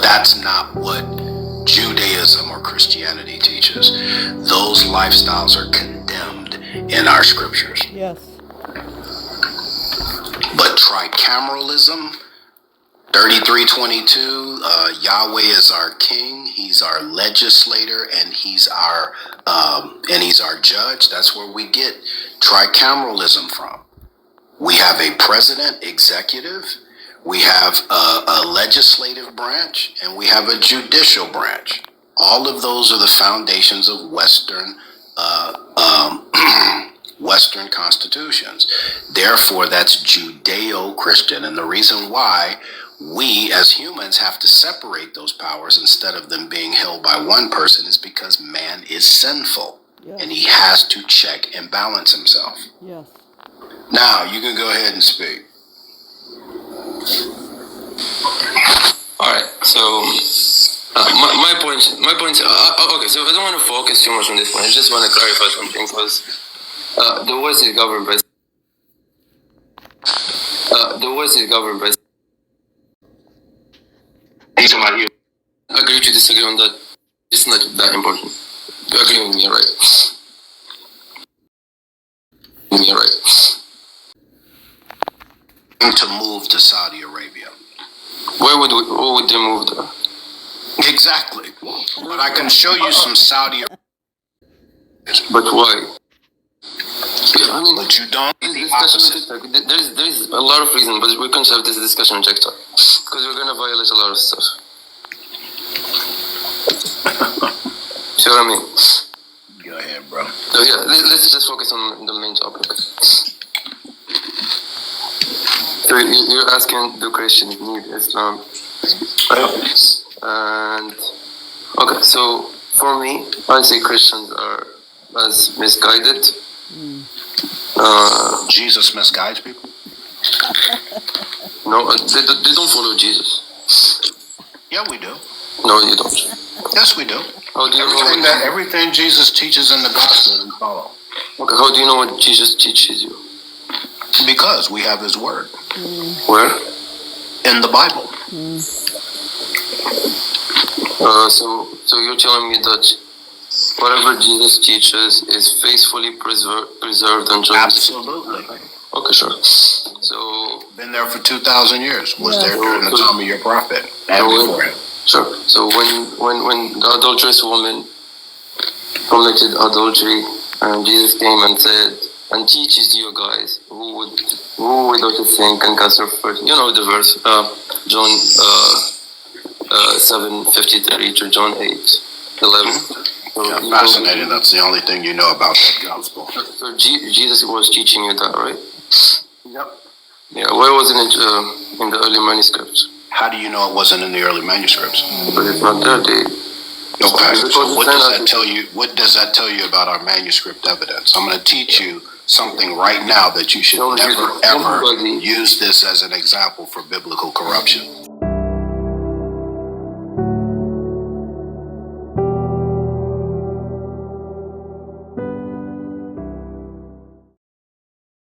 But that's not what Judaism or Christianity teaches. Those lifestyles are condemned in our scriptures. Yes. But tricameralism, 33:22, Yahweh is our king, he's our legislator, and he's our judge. That's where we get tricameralism from. We have a president, executive, we have a legislative branch, and we have a judicial branch. All of those are the foundations of Western Western constitutions. Therefore, that's Judeo-Christian. And the reason why we as humans have to separate those powers instead of them being held by one person is because man is sinful. Yes. And he has to check and balance himself. Yes. Now, you can go ahead and speak. All right, so my point. Okay, so I don't want to focus too much on this point. I just want to clarify something because the West is governed by. Agree to disagree on that. It's not that important. You agree with me, right? You're right. To move to Saudi Arabia. Where would they move there? Exactly. But I can show you some Saudi. But why? Yeah, I mean, but you don't. There's a lot of reasons, but we can't have this discussion on TikTok because we're gonna violate a lot of stuff. See what I mean? Go ahead, bro. So yeah, let's just focus on the main topic. So you're asking, do Christians need Islam? And okay, so for me, I say Christians are as misguided. Jesus misguides people? No, they don't follow Jesus. Yeah, we do. No, you don't. Yes, we do. How do you know everything Jesus teaches in the gospel we follow. Okay, how do you know what Jesus teaches you? Because we have his word. Where? In the Bible. So you're telling me that whatever Jesus teaches is faithfully preserved and true? Absolutely. Okay, sure. So been there for 2,000 years. Was there during the time of your prophet and before him. Sure. So when the adulterous woman committed adultery, and Jesus came and said and teaches you guys who without a sin can cast her first. You know the verse, John 7:53 to John 8:11. So yeah, fascinating. That's the only thing you know about that gospel. So Jesus was teaching you that, right? Yep. Yeah. Where was it in the early manuscripts? How do you know it wasn't in the early manuscripts? But it's not there. Okay. So what does that tell you? What does that tell you about our manuscript evidence? I'm going to teach you something right now that you should never ever use this as an example for biblical corruption.